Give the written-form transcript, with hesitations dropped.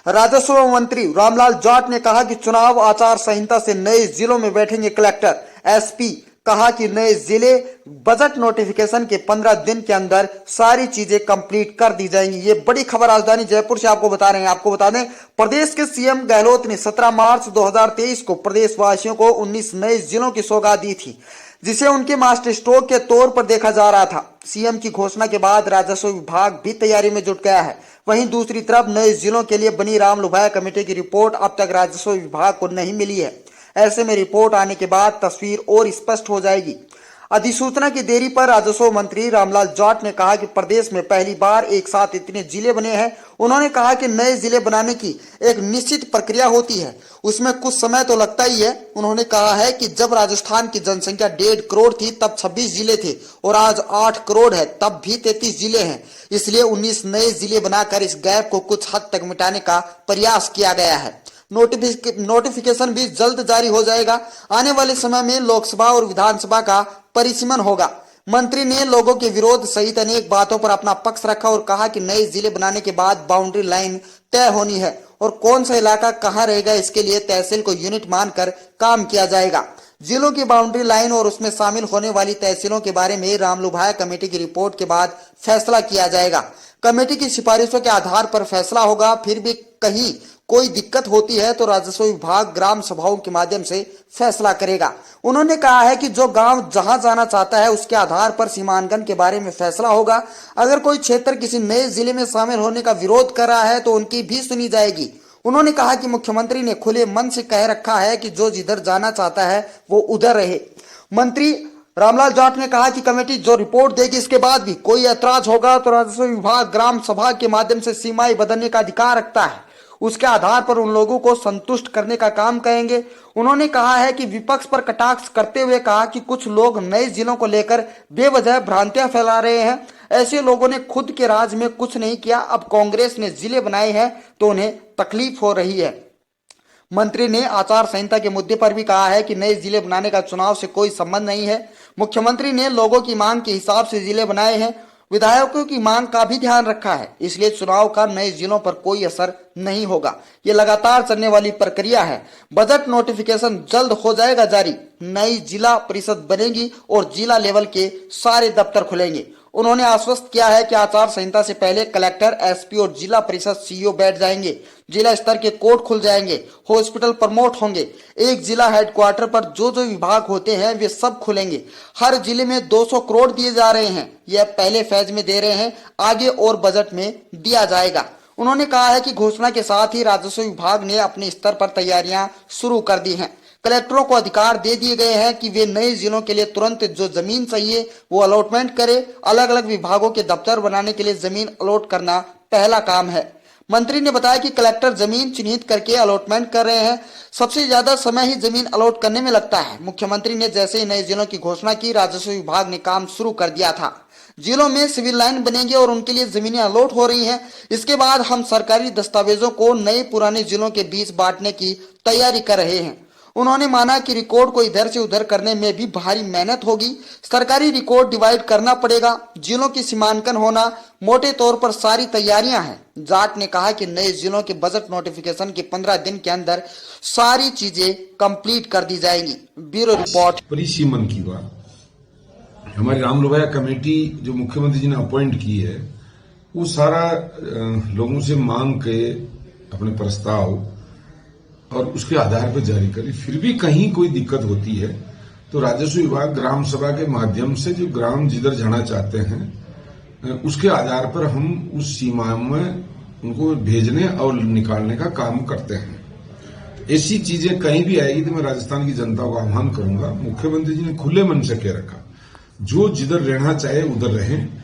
राजस्व मंत्री रामलाल जाट ने कहा कि चुनाव आचार संहिता से नए जिलों में बैठेंगे कलेक्टर। एसपी कहा कि नए जिले बजट नोटिफिकेशन के 15 दिन के अंदर सारी चीजें कंप्लीट कर दी जाएंगी। ये बड़ी खबर राजधानी जयपुर से आपको बता रहे हैं। आपको बता दें, प्रदेश के सीएम गहलोत ने 17 मार्च 2023 को प्रदेशवासियों को 19 नए जिलों की सौगात दी थी, जिसे उनके मास्टर स्ट्रोक के तौर पर देखा जा रहा था। सीएम की घोषणा के बाद राजस्व विभाग भी तैयारी में जुट गया है। वहीं दूसरी तरफ नए जिलों के लिए बनी रामलुभाया कमेटी की रिपोर्ट अब तक राजस्व विभाग को नहीं मिली है। ऐसे में रिपोर्ट आने के बाद तस्वीर और स्पष्ट हो जाएगी। अधिसूचना की देरी पर राजस्व मंत्री रामलाल जाट ने कहा कि प्रदेश में पहली बार एक साथ इतने जिले बने हैं। उन्होंने कहा कि नए जिले बनाने की एक निश्चित प्रक्रिया होती है, उसमें कुछ समय तो लगता ही है। उन्होंने कहा है कि जब राजस्थान की जनसंख्या 1.5 करोड़ थी तब 26 जिले थे और आज 8 करोड़ है तब भी 33 जिले हैं। इसलिए 19 नए जिले बनाकर इस गैप को कुछ हद तक मिटाने का प्रयास किया गया है। नोटिफिकेशन भी जल्द जारी हो जाएगा। आने वाले समय में लोकसभा और विधानसभा का परिसीमन होगा। मंत्री ने लोगों के विरोध सहित अनेक बातों पर अपना पक्ष रखा और कहा कि नए जिले बनाने के बाद बाउंड्री लाइन तय होनी है और कौन सा इलाका कहां रहेगा, इसके लिए तहसील को यूनिट मानकर काम किया जाएगा। जिलों की बाउंड्री लाइन और उसमें शामिल होने वाली तहसीलों के बारे में रामलुभाया कमेटी की रिपोर्ट के बाद फैसला किया जाएगा। कमेटी की सिफारिशों के आधार पर फैसला होगा। फिर भी कहीं कोई दिक्कत होती है तो राजस्व विभाग ग्राम सभाओं के माध्यम से फैसला करेगा। उन्होंने कहा है कि जो गांव जहां जाना चाहता है उसके आधार पर सीमांकन के बारे में फैसला होगा। अगर कोई क्षेत्र किसी नए जिले में शामिल होने का विरोध कर रहा है तो उनकी भी सुनी जाएगी। उन्होंने कहा कि मुख्यमंत्री ने खुले मन से कह रखा है कि जो जिधर जाना चाहता है वो उधर रहे। मंत्री रामलाल जाट ने कहा कि कमेटी जो रिपोर्ट देगी इसके बाद भी कोई ऐतराज होगा तो राजस्व विभाग ग्राम सभा के माध्यम से सीमाएं बदलने का अधिकार रखता है। उसके आधार पर उन लोगों को संतुष्ट करने का काम करेंगे। उन्होंने कहा है कि विपक्ष पर कटाक्ष करते हुए कहा कि कुछ लोग नए जिलों को लेकर बेवजह भ्रांतियां फैला रहे हैं। ऐसे लोगों ने खुद के राज में कुछ नहीं किया, अब कांग्रेस ने जिले बनाए हैं तो उन्हें तकलीफ हो रही है। मंत्री ने आचार संहिता के मुद्दे पर भी कहा है कि नए जिले बनाने का चुनाव से कोई संबंध नहीं है। मुख्यमंत्री ने लोगों की मांग के हिसाब से जिले बनाए हैं, विधायकों की मांग का भी ध्यान रखा है, इसलिए चुनाव का नए जिलों पर कोई असर नहीं होगा। ये लगातार चलने वाली प्रक्रिया है। बजट नोटिफिकेशन जल्द हो जाएगा जारी। नई जिला परिषद बनेगी और जिला लेवल के सारे दफ्तर खुलेंगे। उन्होंने आश्वस्त किया है कि आचार संहिता से पहले कलेक्टर, एसपी और जिला परिषद सीईओ बैठ जाएंगे। जिला स्तर के कोर्ट खुल जाएंगे, हॉस्पिटल प्रमोट होंगे। एक जिला हेडक्वार्टर पर जो जो विभाग होते हैं वे सब खुलेंगे। हर जिले में 200 करोड़ दिए जा रहे हैं। यह पहले फेज में दे रहे हैं, आगे और बजट में दिया जाएगा। उन्होंने कहा है कि घोषणा के साथ ही राजस्व विभाग ने अपने स्तर पर तैयारियां शुरू कर दी हैं। कलेक्टरों को अधिकार दे दिए गए हैं कि वे नए जिलों के लिए तुरंत जो जमीन चाहिए वो अलॉटमेंट करें। अलग अलग विभागों के दफ्तर बनाने के लिए जमीन अलॉट करना पहला काम है। मंत्री ने बताया कि कलेक्टर जमीन चिन्हित करके अलॉटमेंट कर रहे हैं। सबसे ज्यादा समय ही जमीन अलॉट करने में लगता है। मुख्यमंत्री ने जैसे ही नए जिलों की घोषणा की, राजस्व विभाग ने काम शुरू कर दिया था। जिलों में सिविल लाइन बनेंगे और उनके लिए जमीनें अलॉट हो रही हैं। इसके बाद हम सरकारी दस्तावेजों को नए पुराने जिलों के बीच बांटने की तैयारी कर रहे हैं। उन्होंने माना कि रिकॉर्ड को इधर से उधर करने में भी भारी मेहनत होगी। सरकारी रिकॉर्ड डिवाइड करना पड़ेगा। जिलों की सीमांकन होना मोटे तौर पर सारी तैयारियां हैं। जाट ने कहा कि नए जिलों के बजट नोटिफिकेशन के 15 दिन के अंदर सारी चीजें कंप्लीट कर दी जाएंगी। Bureau report. परिसीमन की बात, हमारी रामलुभाया कमेटी जो मुख्यमंत्री जी ने अपॉइंट की है वो सारा लोगों से मांग के अपने प्रस्ताव और उसके आधार पर जारी करी। फिर भी कहीं कोई दिक्कत होती है तो राजस्व विभाग ग्राम सभा के माध्यम से जो ग्राम जिधर जाना चाहते हैं उसके आधार पर हम उस सीमा में उनको भेजने और निकालने का काम करते हैं। ऐसी चीजें कहीं भी आएगी तो मैं राजस्थान की जनता को आह्वान करूंगा, मुख्यमंत्री जी ने खुले मन से कह रखा जो जिधर रहना चाहे उधर रहें।